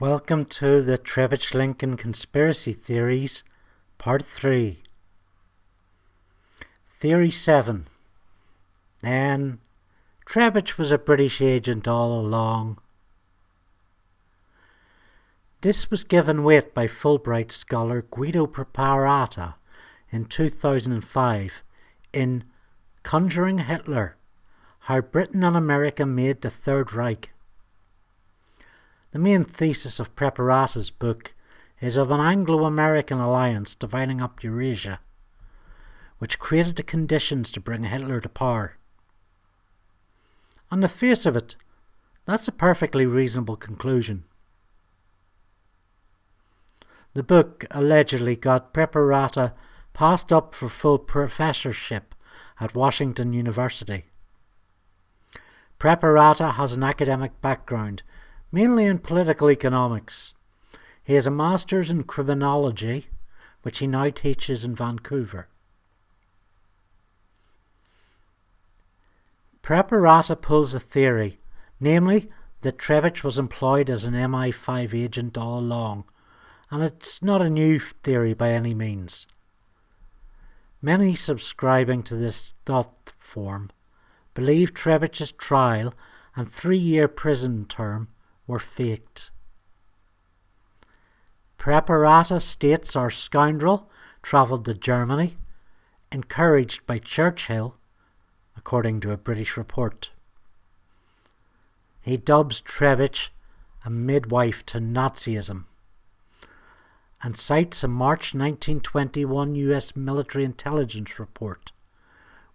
Welcome to the Trebitsch Lincoln Conspiracy Theories, Part 3. Theory 7. And Trebitsch was a British agent all along. This was given weight by Fulbright scholar Guido Preparata in 2005 in Conjuring Hitler, How Britain and America Made the Third Reich. The main thesis of Preparata's book is of an Anglo-American alliance dividing up Eurasia, which created the conditions to bring Hitler to power. On the face of it, that's a perfectly reasonable conclusion. The book allegedly got Preparata passed up for full professorship at Washington University. Preparata has an academic background, mainly in political economics. He has a master's in criminology, which he now teaches in Vancouver. Preparata pulls a theory, namely that Trebitsch was employed as an MI5 agent all along, and it's not a new theory by any means. Many subscribing to this thought form believe Trebitsch's trial and 3-year prison term were faked. Preparata states our scoundrel travelled to Germany, encouraged by Churchill, according to a British report. He dubs Trebitsch a midwife to Nazism, and cites a March 1921 US military intelligence report,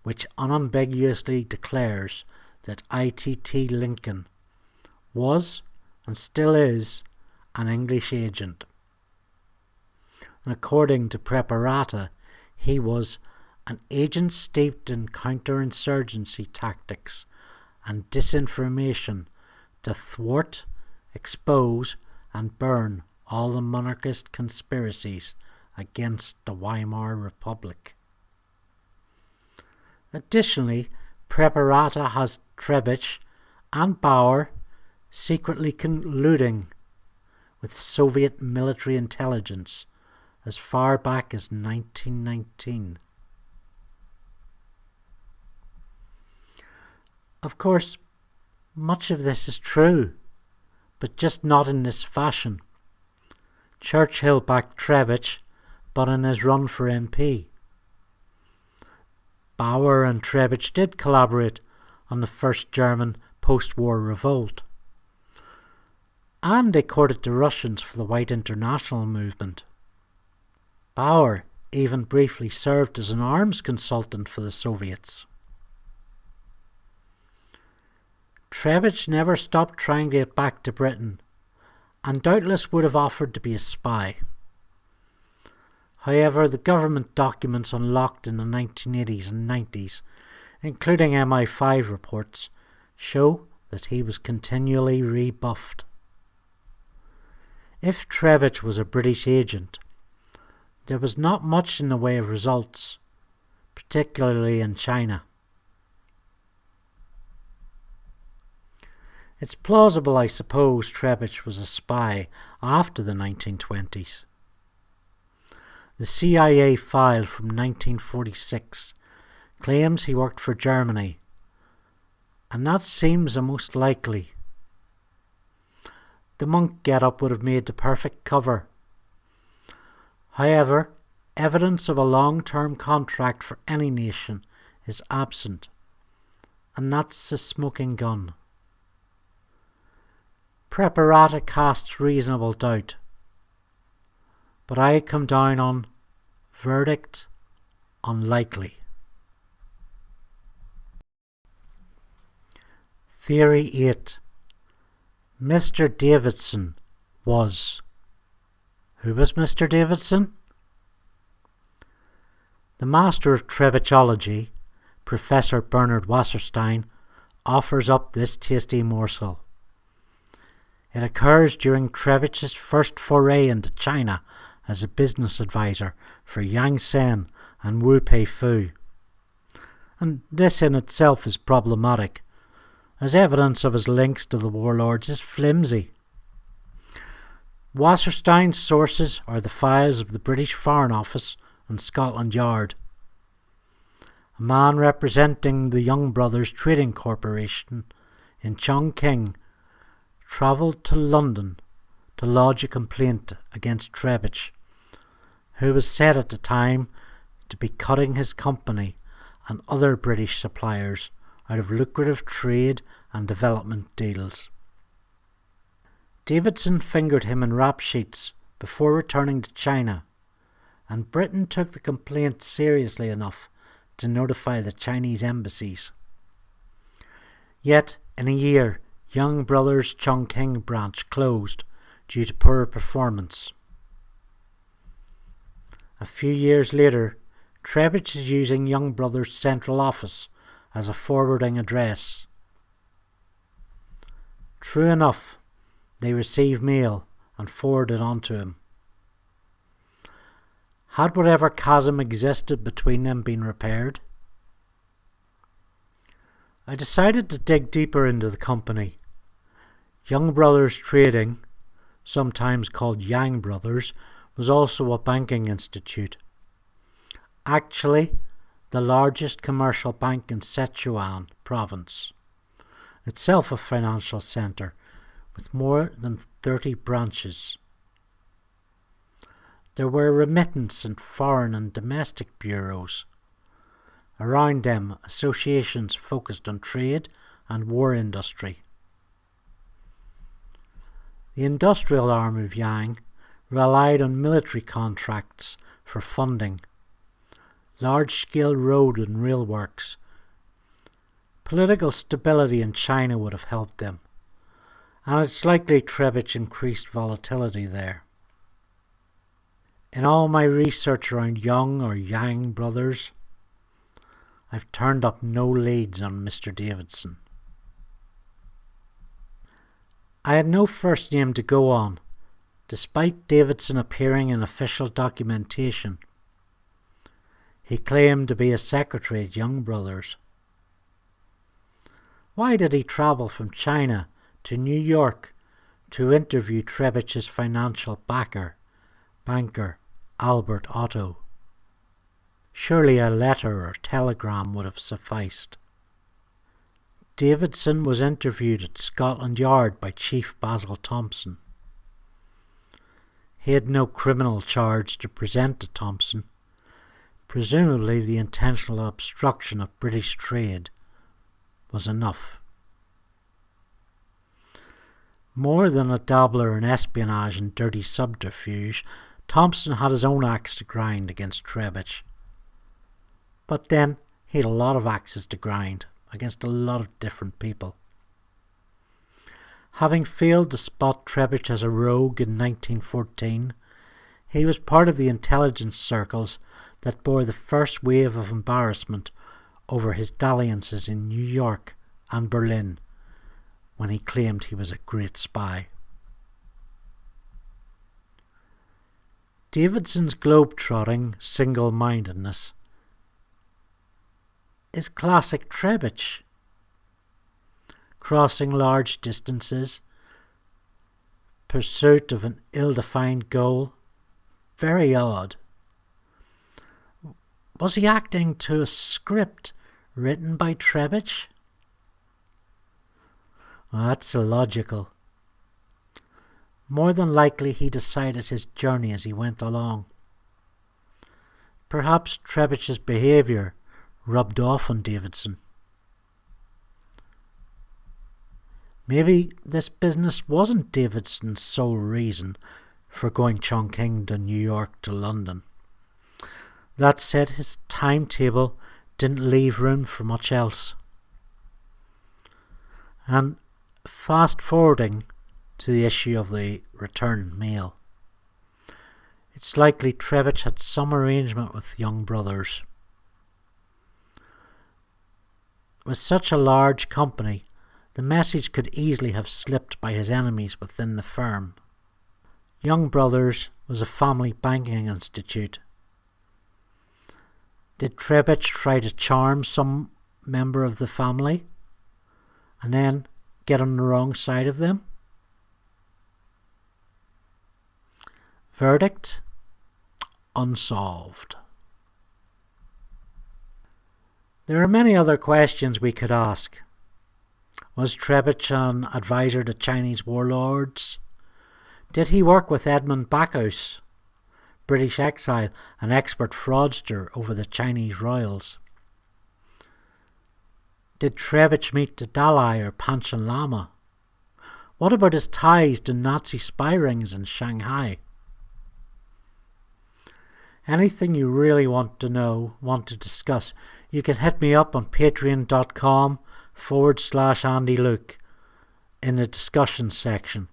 which unambiguously declares that ITT Lincoln was and still is an English agent. And according to Preparata, he was an agent steeped in counterinsurgency tactics and disinformation to thwart, expose and burn all the monarchist conspiracies against the Weimar Republic. Additionally, Preparata has Trebitsch and Bauer secretly colluding with Soviet military intelligence as far back as 1919. Of course, much of this is true, but just not in this fashion. Churchill backed Trebitsch, but in his run for MP. Bauer and Trebitsch did collaborate on the first German post-war revolt, and they courted the Russians for the White International movement. Bauer even briefly served as an arms consultant for the Soviets. Trebitsch never stopped trying to get back to Britain, and doubtless would have offered to be a spy. However, the government documents unlocked in the 1980s and 90s, including MI5 reports, show that he was continually rebuffed. If Trebitsch was a British agent, there was not much in the way of results, particularly in China. It's plausible, I suppose, Trebitsch was a spy after the 1920s. The CIA file from 1946 claims he worked for Germany, and that seems the most likely. The monk get-up would have made the perfect cover. However, evidence of a long-term contract for any nation is absent, and that's the smoking gun. Preparata casts reasonable doubt, but I come down on verdict unlikely. Theory 8. Mr. Davidson was. Who was Mr. Davidson? The master of Trebitschology, Professor Bernard Wasserstein, offers up this tasty morsel. It occurs during Trebitsch's first foray into China as a business advisor for Yang Sen and Wu Peifu. And this in itself is problematic, as evidence of his links to the warlords is flimsy. Wasserstein's sources are the files of the British Foreign Office and Scotland Yard. A man representing the Young Brothers Trading Corporation in Chongqing travelled to London to lodge a complaint against Trebitsch, who was said at the time to be cutting his company and other British suppliers out of lucrative trade and development deals. Davidson fingered him in rap sheets before returning to China, and Britain took the complaint seriously enough to notify the Chinese embassies. Yet, in a year, Young Brothers' Chongqing branch closed due to poor performance. A few years later, Trebitsch is using Young Brothers' central office as a forwarding address. True enough, they receive mail and forward it on to him. Had whatever chasm existed between them been repaired? I decided to dig deeper into the company. Young Brothers Trading, sometimes called Yang Brothers, was also a banking institute. Actually, the largest commercial bank in Sichuan province, itself a financial centre with more than 30 branches. There were remittance and foreign and domestic bureaus. Around them, associations focused on trade and war industry. The industrial arm of Yang relied on military contracts for funding, large-scale road and rail works. Political stability in China would have helped them, and it's likely Trebitsch increased volatility there. In all my research around Young or Yang Brothers, I've turned up no leads on Mr. Davidson. I had no first name to go on, despite Davidson appearing in official documentation. He claimed to be a secretary at Young Brothers. Why did he travel from China to New York to interview Trebitsch's financial banker, Albert Otto? Surely a letter or telegram would have sufficed. Davidson was interviewed at Scotland Yard by Chief Basil Thompson. He had no criminal charge to present to Thompson. Presumably the intentional obstruction of British trade was enough. More than a dabbler in espionage and dirty subterfuge, Thompson had his own axe to grind against Trebitsch. But then he had a lot of axes to grind against a lot of different people. Having failed to spot Trebitsch as a rogue in 1914, he was part of the intelligence circles that bore the first wave of embarrassment over his dalliances in New York and Berlin when he claimed he was a great spy. Davidson's globe-trotting single-mindedness is classic Trebitsch. Crossing large distances, pursuit of an ill-defined goal, very odd. Was he acting to a script written by Trebitsch? Well, that's illogical. More than likely he decided his journey as he went along. Perhaps Trebitsch's behaviour rubbed off on Davidson. Maybe this business wasn't Davidson's sole reason for going Chongqing to New York to London. That said, his timetable didn't leave room for much else. And fast forwarding to the issue of the return mail, it's likely Trebitsch had some arrangement with Young Brothers. With such a large company, the message could easily have slipped by his enemies within the firm. Young Brothers was a family banking institute. Did Trebitsch try to charm some member of the family and then get on the wrong side of them? Verdict: unsolved. There are many other questions we could ask. Was Trebitsch an advisor to Chinese warlords? Did he work with Edmund Backhouse, British exile, an expert fraudster over the Chinese royals? Did Trebitsch meet the Dalai or Panchen Lama? What about his ties to Nazi spy rings in Shanghai? Anything you really want to know, want to discuss, you can hit me up on patreon.com/Andy Luke in the discussion section.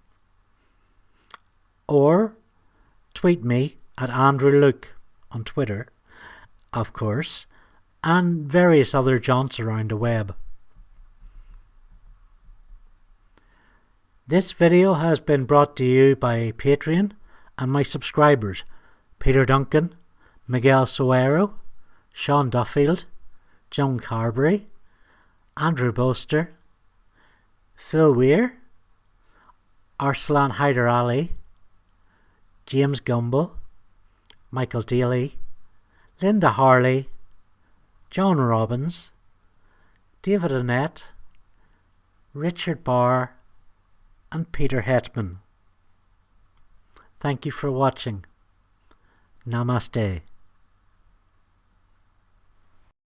Or tweet me at Andrew Luke on Twitter, of course, and various other jaunts around the web. This video has been brought to you by Patreon and my subscribers, Peter Duncan, Miguel Soero, Sean Duffield, Joan Carberry, Andrew Bolster, Phil Weir, Arslan Hyder Ali, James Gumbel, Michael Daly, Linda Harley, John Robbins, David Annette, Richard Barr, and Peter Hetman. Thank you for watching. Namaste.